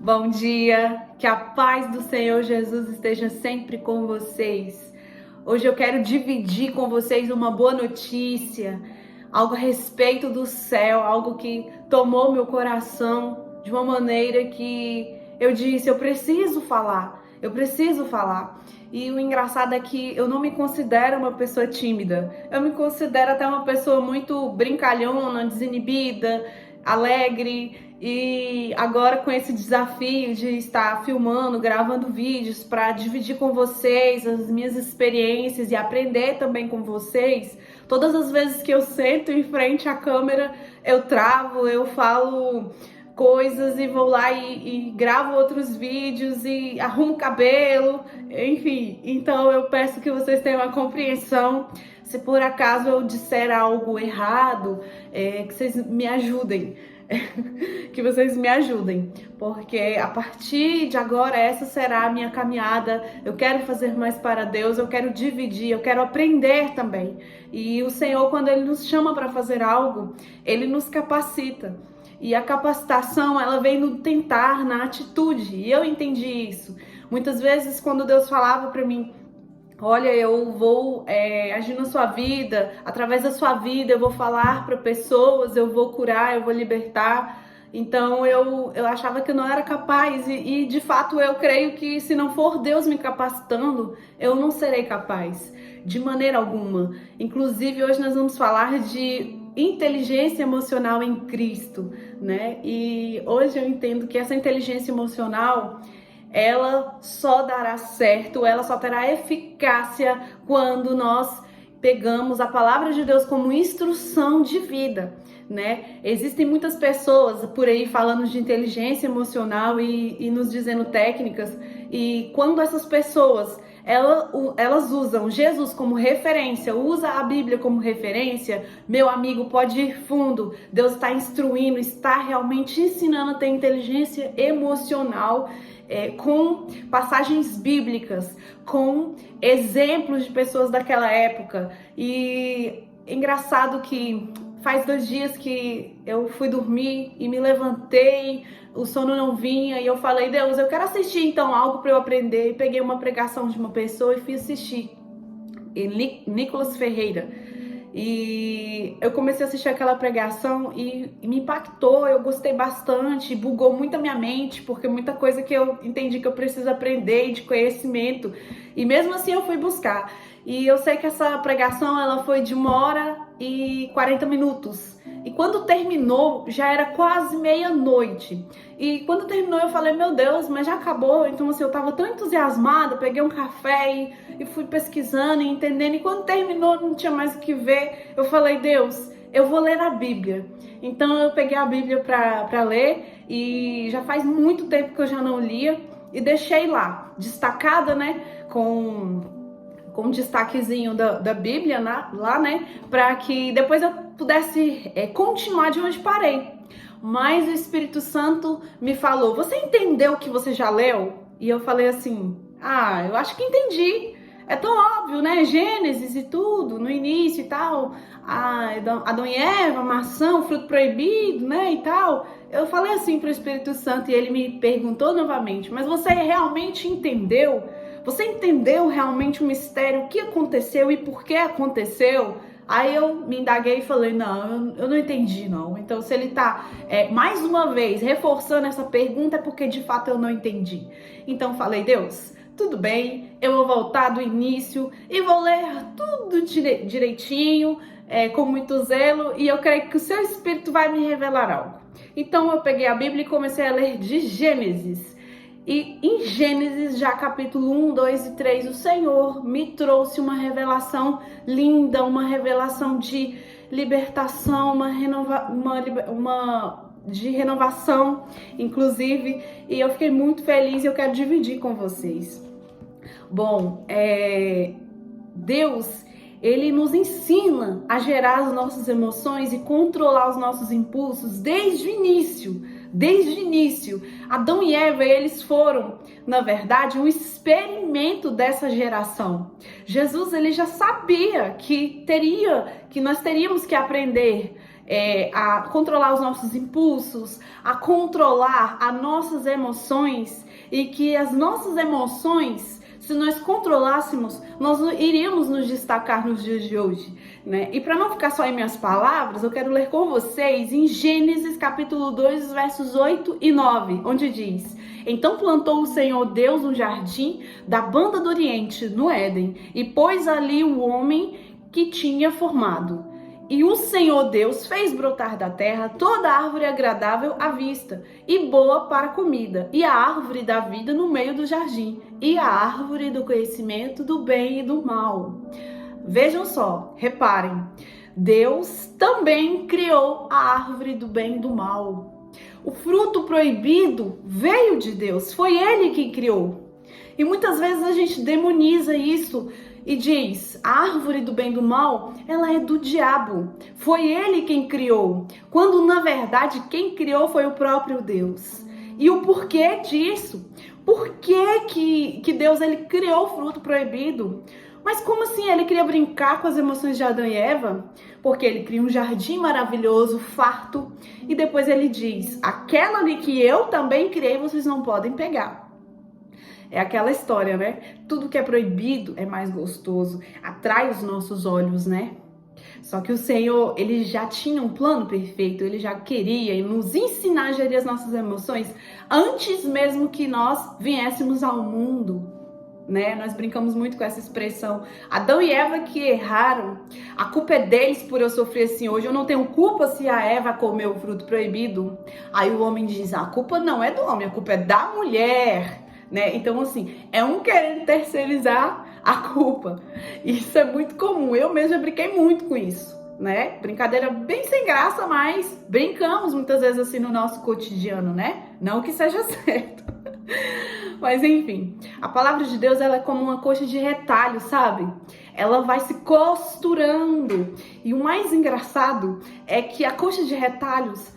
Bom dia, que a paz do Senhor Jesus esteja sempre com vocês. Hoje eu quero dividir com vocês uma boa notícia, algo a respeito do céu, algo que tomou meu coração de uma maneira que eu disse, eu preciso falar. E o engraçado é que eu não me considero uma pessoa tímida, eu me considero até uma pessoa muito brincalhona, desinibida, alegre. E agora com esse desafio de estar filmando, gravando vídeos para dividir com vocês as minhas experiências e aprender também com vocês, todas as vezes que eu sento em frente à câmera, eu travo, eu falo coisas e vou lá e gravo outros vídeos e arrumo o cabelo, enfim. Então eu peço que vocês tenham uma compreensão. Se por acaso eu disser algo errado, que vocês me ajudem. Que vocês me ajudem, porque a partir de agora essa será a minha caminhada. Eu quero fazer mais para Deus, eu quero dividir, eu quero aprender também. E o Senhor, quando Ele nos chama para fazer algo, Ele nos capacita. E a capacitação, ela vem no tentar, na atitude. E eu entendi isso. Muitas vezes, quando Deus falava para mim, olha, eu vou agir na sua vida, através da sua vida, eu vou falar para pessoas, eu vou curar, eu vou libertar. Então eu achava que eu não era capaz e de fato eu creio que se não for Deus me capacitando, eu não serei capaz, de maneira alguma. Inclusive hoje nós vamos falar de inteligência emocional em Cristo, né? E hoje eu entendo que essa inteligência emocional, ela só dará certo, ela só terá eficácia quando nós pegamos a palavra de Deus como instrução de vida, né? Existem muitas pessoas por aí falando de inteligência emocional e nos dizendo técnicas, e quando essas pessoas elas usam Jesus como referência, usa a Bíblia como referência, meu amigo, pode ir fundo. Deus está instruindo, está realmente ensinando a ter inteligência emocional, com passagens bíblicas, com exemplos de pessoas daquela época. E é engraçado que faz 2 dias que eu fui dormir e me levantei, o sono não vinha e eu falei, Deus, eu quero assistir então algo para eu aprender. E peguei uma pregação de uma pessoa e fui assistir, Nicolas Ferreira. E eu comecei a assistir aquela pregação e me impactou, eu gostei bastante, bugou muito a minha mente, porque muita coisa que eu entendi que eu preciso aprender, de conhecimento, e mesmo assim eu fui buscar. E eu sei que essa pregação ela foi de 1h40, e quando terminou já era quase meia-noite. E quando terminou eu falei, meu Deus, mas já acabou? Então assim, eu tava tão entusiasmada, peguei um café e fui pesquisando e entendendo, e quando terminou não tinha mais o que ver. Eu falei, Deus, eu vou ler a Bíblia. Então eu peguei a Bíblia para ler, e já faz muito tempo que eu já não lia, e deixei lá, destacada, né, com um destaquezinho da Bíblia lá, né, para que depois eu pudesse continuar de onde parei. Mas o Espírito Santo me falou, você entendeu o que você já leu? E eu falei assim, eu acho que entendi. É tão óbvio, né? Gênesis e tudo, no início e tal. Adão e Eva, maçã, o fruto proibido, né? E tal. Eu falei assim pro Espírito Santo e ele me perguntou novamente, mas você realmente entendeu? Você entendeu realmente o mistério, o que aconteceu e por que aconteceu? Aí eu me indaguei e falei, não, eu não entendi não. Então se ele tá mais uma vez reforçando essa pergunta é porque de fato eu não entendi. Então falei, Deus, tudo bem, eu vou voltar do início e vou ler tudo direitinho, com muito zelo, e eu creio que o seu Espírito vai me revelar algo. Então eu peguei a Bíblia e comecei a ler de Gênesis. E em Gênesis, já capítulo 1, 2 e 3, o Senhor me trouxe uma revelação linda, uma revelação de libertação, de renovação, inclusive, e eu fiquei muito feliz e eu quero dividir com vocês. Bom, Deus, Ele nos ensina a gerar as nossas emoções e controlar os nossos impulsos desde o início. Desde o início, Adão e Eva, eles foram, na verdade, um experimento dessa geração. Jesus, ele já sabia que nós teríamos que aprender a controlar os nossos impulsos, a controlar as nossas emoções, e que as nossas emoções, se nós controlássemos, nós iríamos nos destacar nos dias de hoje, né? E para não ficar só em minhas palavras, eu quero ler com vocês em Gênesis capítulo 2, versos 8 e 9, onde diz: Então plantou o Senhor Deus um jardim da banda do Oriente, no Éden, e pôs ali o homem que tinha formado. E o Senhor Deus fez brotar da terra toda árvore agradável à vista e boa para a comida, e a árvore da vida no meio do jardim, e a árvore do conhecimento do bem e do mal. Vejam só, reparem, Deus também criou a árvore do bem e do mal. O fruto proibido veio de Deus, foi Ele quem criou. E muitas vezes a gente demoniza isso e diz: a árvore do bem e do mal, ela é do diabo. Foi ele quem criou. Quando, na verdade, quem criou foi o próprio Deus. E o porquê disso? Por que Deus ele criou o fruto proibido? Mas como assim? Ele queria brincar com as emoções de Adão e Eva? Porque ele cria um jardim maravilhoso, farto. E depois ele diz: aquela ali que eu também criei, vocês não podem pegar. É aquela história, né? Tudo que é proibido é mais gostoso, atrai os nossos olhos, né? Só que o Senhor, ele já tinha um plano perfeito, ele já queria nos ensinar a gerir as nossas emoções antes mesmo que nós viéssemos ao mundo, né? Nós brincamos muito com essa expressão. Adão e Eva que erraram, a culpa é deles por eu sofrer assim hoje. Eu não tenho culpa se a Eva comeu o fruto proibido. Aí o homem diz: a culpa não é do homem, a culpa é da mulher. Né? Então, assim, é um querendo terceirizar a culpa. Isso é muito comum. Eu mesma brinquei muito com isso, né? Brincadeira bem sem graça, mas brincamos muitas vezes assim no nosso cotidiano, né? Não que seja certo. Mas enfim, a palavra de Deus, ela é como uma coxa de retalho, sabe? Ela vai se costurando. E o mais engraçado é que a coxa de retalhos,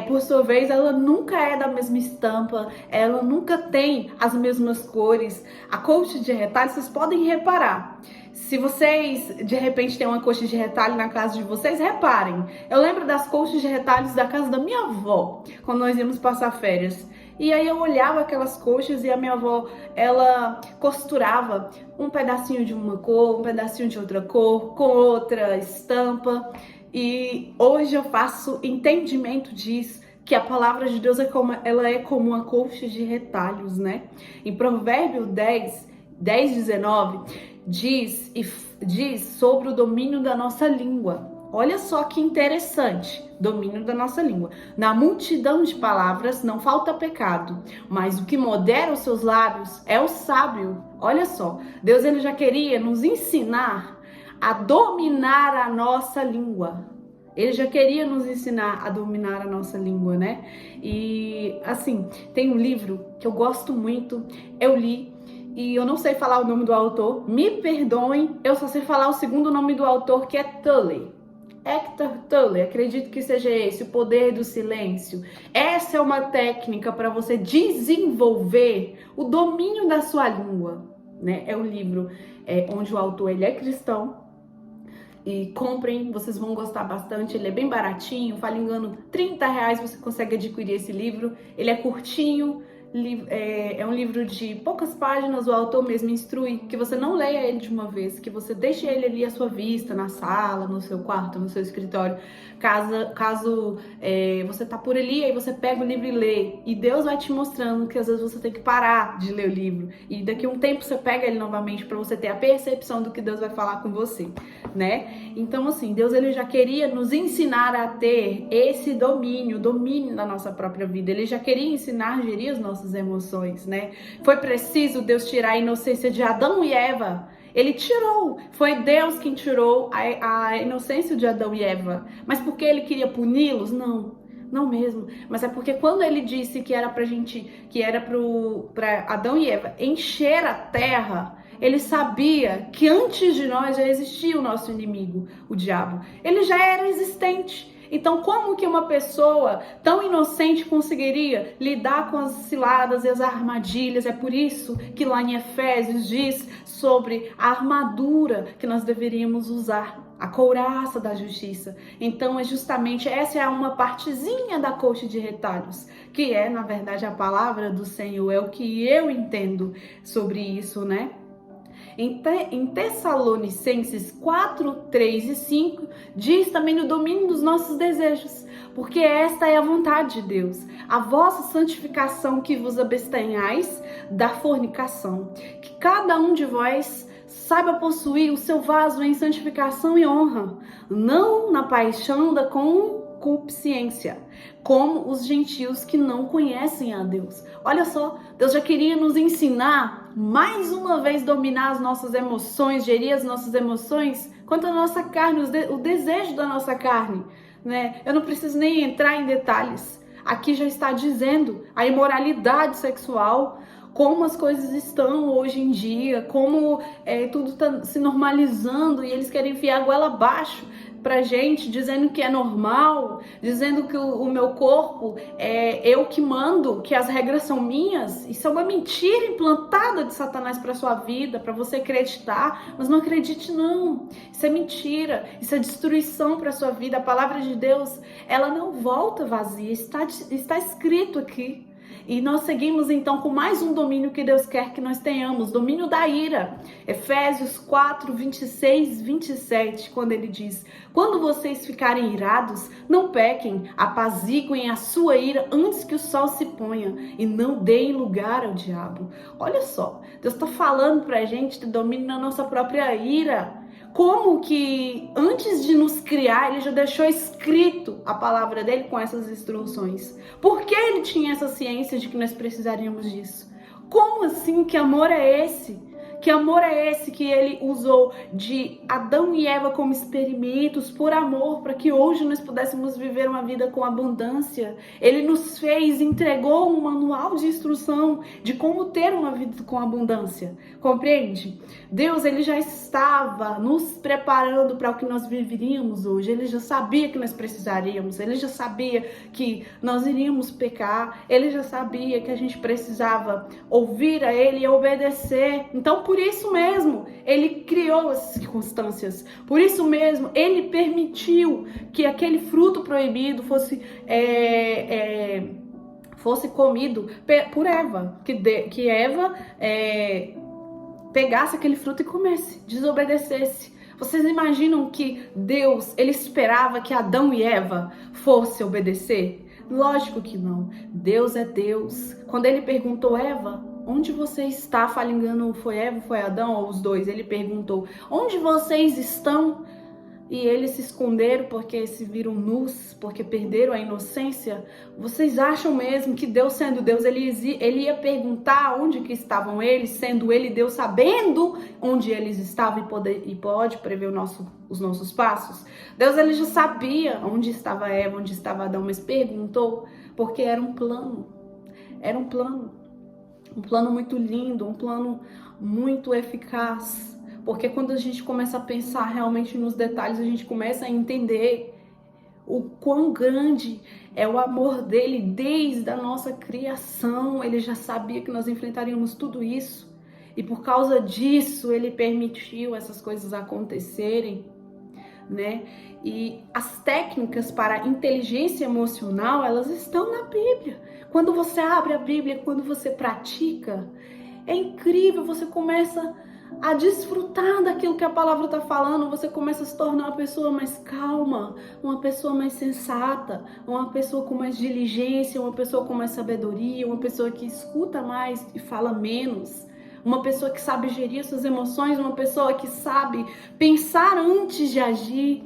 por sua vez, ela nunca é da mesma estampa, ela nunca tem as mesmas cores. A coxa de retalho, vocês podem reparar. Se vocês, de repente, têm uma coxa de retalho na casa de vocês, reparem. Eu lembro das coxas de retalhos da casa da minha avó, quando nós íamos passar férias. E aí eu olhava aquelas coxas e a minha avó, ela costurava um pedacinho de uma cor, um pedacinho de outra cor, com outra estampa. E hoje eu faço entendimento disso, que a palavra de Deus ela é como uma coxa de retalhos, né? Em Provérbios 10:19, diz sobre o domínio da nossa língua. Olha só que interessante, domínio da nossa língua. Na multidão de palavras não falta pecado, mas o que modera os seus lábios é o sábio. Olha só, Deus ele já queria nos ensinar a dominar a nossa língua. Ele já queria nos ensinar a dominar a nossa língua, né? E assim, tem um livro que eu gosto muito, eu li, e eu não sei falar o nome do autor, me perdoem, eu só sei falar o segundo nome do autor, que é Tolle. Eckhart Tolle, acredito que seja esse, o poder do silêncio. Essa é uma técnica para você desenvolver o domínio da sua língua, né? É um livro onde o autor ele é cristão. E comprem, vocês vão gostar bastante. Ele é bem baratinho, falo engano, R$30 você consegue adquirir esse livro. Ele é curtinho, é um livro de poucas páginas, o autor mesmo instrui que você não leia ele de uma vez, que você deixe ele ali à sua vista, na sala, no seu quarto, no seu escritório. Caso você tá por ali, aí você pega o livro e lê. E Deus vai te mostrando que às vezes você tem que parar de ler o livro. E daqui a um tempo você pega ele novamente para você ter a percepção do que Deus vai falar com você, né? Então, assim, Deus ele já queria nos ensinar a ter esse domínio da nossa própria vida. Ele já queria ensinar a gerir as nossas emoções, né? Foi preciso Deus tirar a inocência de Adão e Eva. Ele tirou, foi Deus quem tirou a inocência de Adão e Eva. Mas porque ele queria puni-los? Não mesmo. Mas é porque quando ele disse que era para Adão e Eva encher a terra, ele sabia que antes de nós já existia o nosso inimigo, o diabo. Ele já era existente. Então, como que uma pessoa tão inocente conseguiria lidar com as ciladas e as armadilhas? É por isso que lá em Efésios diz sobre a armadura que nós deveríamos usar, a couraça da justiça. Então, justamente essa é uma partezinha da coxa de retalhos, que é, na verdade, a palavra do Senhor, é o que eu entendo sobre isso, né? Em Tessalonicenses 4, 3 e 5, diz também no domínio dos nossos desejos, porque esta é a vontade de Deus, a vossa santificação, que vos abstenhais da fornicação, que cada um de vós saiba possuir o seu vaso em santificação e honra, não na paixão da concupiscência, como os gentios que não conhecem a Deus. Olha só, Deus já queria nos ensinar, mais uma vez, dominar as nossas emoções, gerir as nossas emoções quanto à nossa carne, o desejo da nossa carne, né? Eu não preciso nem entrar em detalhes. Aqui já está dizendo a imoralidade sexual, como as coisas estão hoje em dia, como tudo está se normalizando e eles querem enfiar a goela abaixo pra gente, dizendo que é normal, dizendo que o meu corpo é eu que mando, que as regras são minhas. Isso é uma mentira implantada de Satanás para sua vida, para você acreditar, mas não acredite não. Isso é mentira, isso é destruição para sua vida. A palavra de Deus, ela não volta vazia, está escrito aqui. E nós seguimos então com mais um domínio que Deus quer que nós tenhamos, domínio da ira. Efésios 4, 26, 27, quando ele diz: quando vocês ficarem irados, não pequem, apaziguem a sua ira antes que o sol se ponha e não deem lugar ao diabo. Olha só, Deus está falando pra gente ter domínio na nossa própria ira. Como que antes de nos criar, ele já deixou escrito a palavra dele com essas instruções? Por que ele tinha essa ciência de que nós precisaríamos disso? Como assim? Que amor é esse? Que amor é esse que ele usou de Adão e Eva como experimentos por amor, para que hoje nós pudéssemos viver uma vida com abundância? Ele nos fez, entregou um manual de instrução de como ter uma vida com abundância. Compreende? Deus, ele já estava nos preparando para o que nós viveríamos hoje. Ele já sabia que nós precisaríamos. Ele já sabia que nós iríamos pecar. Ele já sabia que a gente precisava ouvir a ele e obedecer. Então, por isso mesmo, ele criou essas circunstâncias. Por isso mesmo, ele permitiu que aquele fruto proibido fosse comido por Eva. Que Eva pegasse aquele fruto e comesse, desobedecesse. Vocês imaginam que Deus, ele esperava que Adão e Eva fossem obedecer? Lógico que não. Deus é Deus. Quando ele perguntou, Eva, onde você está? Fala engano, foi Eva, foi Adão ou os dois? Ele perguntou, onde vocês estão? E eles se esconderam porque se viram nus, porque perderam a inocência. Vocês acham mesmo que Deus, sendo Deus, ele ia perguntar onde que estavam eles, sendo ele Deus, sabendo onde eles estavam e pode prever os nossos passos? Deus, ele já sabia onde estava Eva, onde estava Adão, mas perguntou porque era um plano. Era um plano. Um plano muito lindo, um plano muito eficaz. Porque quando a gente começa a pensar realmente nos detalhes, a gente começa a entender o quão grande é o amor dele desde a nossa criação. Ele já sabia que nós enfrentaríamos tudo isso. E por causa disso, ele permitiu essas coisas acontecerem, né? E as técnicas para inteligência emocional, elas estão na Bíblia. Quando você abre a Bíblia, quando você pratica, é incrível, você começa a desfrutar daquilo que a palavra está falando, você começa a se tornar uma pessoa mais calma, uma pessoa mais sensata, uma pessoa com mais diligência, uma pessoa com mais sabedoria, uma pessoa que escuta mais e fala menos, uma pessoa que sabe gerir suas emoções, uma pessoa que sabe pensar antes de agir.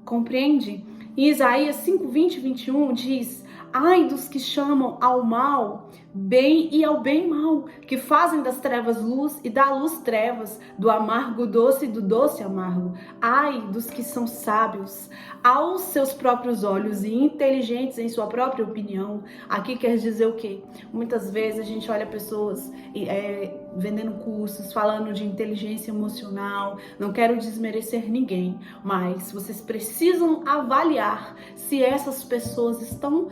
Compreende? Em Isaías 5, 20 e 21 diz: ai dos que chamam ao mal bem e ao bem mal, que fazem das trevas luz e da luz trevas, do amargo doce e do doce amargo. Ai dos que são sábios aos seus próprios olhos e inteligentes em sua própria opinião. Aqui quer dizer o quê? Muitas vezes a gente olha pessoas vendendo cursos, falando de inteligência emocional. Não quero desmerecer ninguém, mas vocês precisam avaliar se essas pessoas estão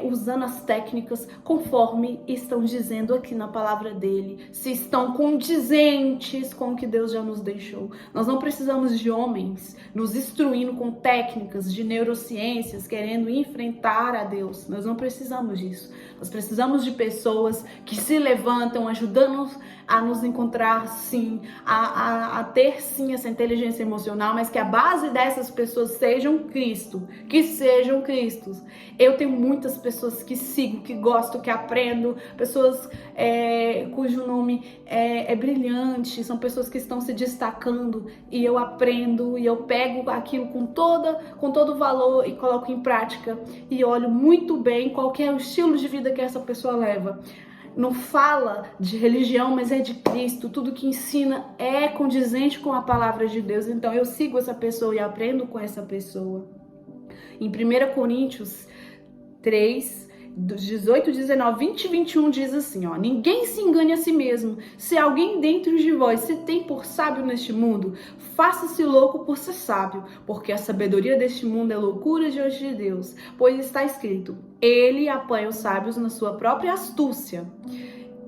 usando as técnicas conforme estão dizendo aqui na palavra dele, se estão condizentes com o que Deus já nos deixou. Nós não precisamos de homens nos instruindo com técnicas de neurociências, querendo enfrentar a Deus. Nós não precisamos disso. Nós precisamos de pessoas que se levantam, ajudando a nos encontrar sim, a ter sim essa inteligência emocional, mas que a base dessas pessoas sejam Cristo, que sejam Cristos. Eu tenho muitas pessoas que sigo, que gosto, que aprendo, pessoas cujo nome é brilhante, são pessoas que estão se destacando e eu aprendo e eu pego aquilo com todo valor e coloco em prática e olho muito bem qual que é o estilo de vida que essa pessoa leva. Não fala de religião, mas é de Cristo. Tudo que ensina é condizente com a palavra de Deus. Então eu sigo essa pessoa e aprendo com essa pessoa. Em 1 Coríntios 3, 18, 19, 20 e 21 diz assim, ó: ninguém se engane a si mesmo. Se alguém dentro de vós se tem por sábio neste mundo, faça-se louco por ser sábio, porque a sabedoria deste mundo é loucura diante de Deus. Pois está escrito, ele apanha os sábios na sua própria astúcia.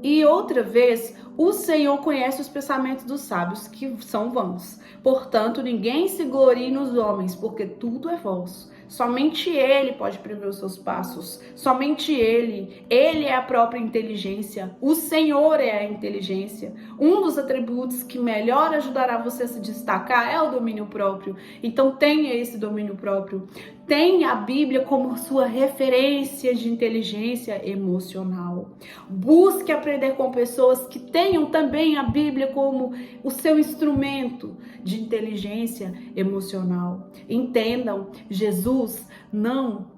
E outra vez, o Senhor conhece os pensamentos dos sábios, que são vãos. Portanto, ninguém se glorie nos homens, porque tudo é vosso. Somente Ele pode prever os seus passos. Somente Ele. Ele é a própria inteligência. O Senhor é a inteligência. Um dos atributos que melhor ajudará você a se destacar é o domínio próprio. Então tenha esse domínio próprio. Tenha a Bíblia como sua referência de inteligência emocional. Busque aprender com pessoas que tenham também a Bíblia como o seu instrumento de inteligência emocional. Entendam, Jesus não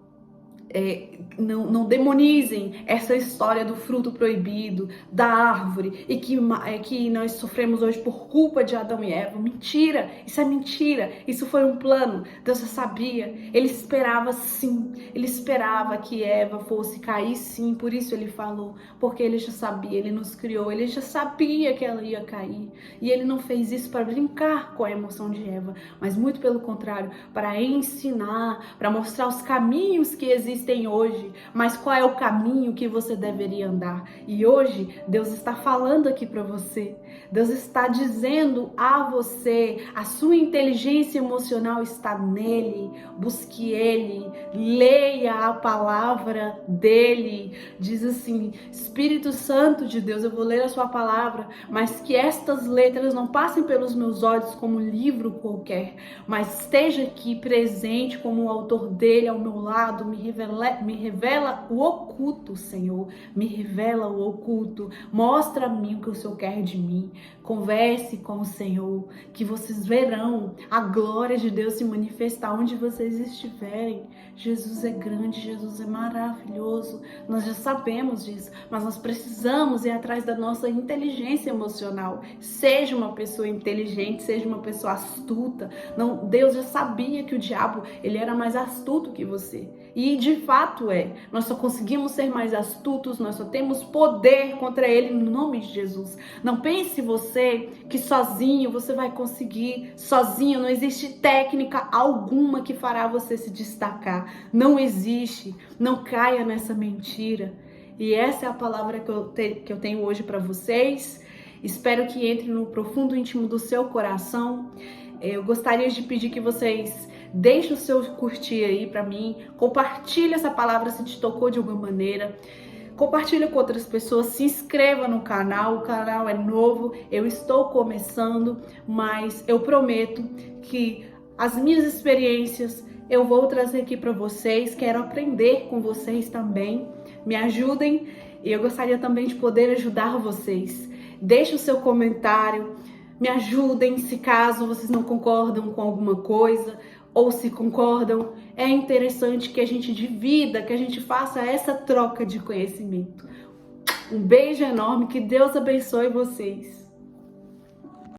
demonizem essa história do fruto proibido, da árvore, e que nós sofremos hoje por culpa de Adão e Eva. Mentira, isso é mentira, isso foi um plano, Deus já sabia, Ele esperava sim, Ele esperava que Eva fosse cair sim, por isso Ele falou, porque Ele já sabia, Ele nos criou, Ele já sabia que ela ia cair, e Ele não fez isso para brincar com a emoção de Eva, mas muito pelo contrário, para ensinar, para mostrar os caminhos que existem hoje, mas qual é o caminho que você deveria andar. E hoje Deus está falando aqui para você. Deus está dizendo a você, a sua inteligência emocional está nele. Busque ele, leia a palavra dele. Diz assim: Espírito Santo de Deus, eu vou ler a sua palavra, mas que estas letras não passem pelos meus olhos como um livro qualquer, mas esteja aqui presente como o autor dele ao meu lado, me revela o oculto, Senhor, me revela o oculto, mostra a mim o que o Senhor quer de mim, converse com o Senhor, que vocês verão a glória de Deus se manifestar onde vocês estiverem. Jesus é grande, Jesus é maravilhoso, nós já sabemos disso, mas nós precisamos ir atrás da nossa inteligência emocional. Seja uma pessoa inteligente, seja uma pessoa astuta. Não, Deus já sabia que o diabo, ele era mais astuto que você. E de fato nós só conseguimos ser mais astutos, nós só temos poder contra ele no nome de Jesus. Não pense você que sozinho você vai conseguir, sozinho não existe técnica alguma que fará você se destacar. Não existe, não caia nessa mentira. E essa é a palavra que eu tenho hoje para vocês. Espero que entre no profundo íntimo do seu coração. Eu gostaria de pedir que vocês deixem o seu curtir aí pra mim, compartilhe essa palavra se te tocou de alguma maneira, compartilha com outras pessoas, se inscreva no canal, o canal é novo, eu estou começando, mas eu prometo que as minhas experiências eu vou trazer aqui para vocês, quero aprender com vocês também, me ajudem e eu gostaria também de poder ajudar vocês. Deixe o seu comentário, me ajudem se caso vocês não concordam com alguma coisa ou se concordam. É interessante que a gente divida, que a gente faça essa troca de conhecimento. Um beijo enorme, que Deus abençoe vocês.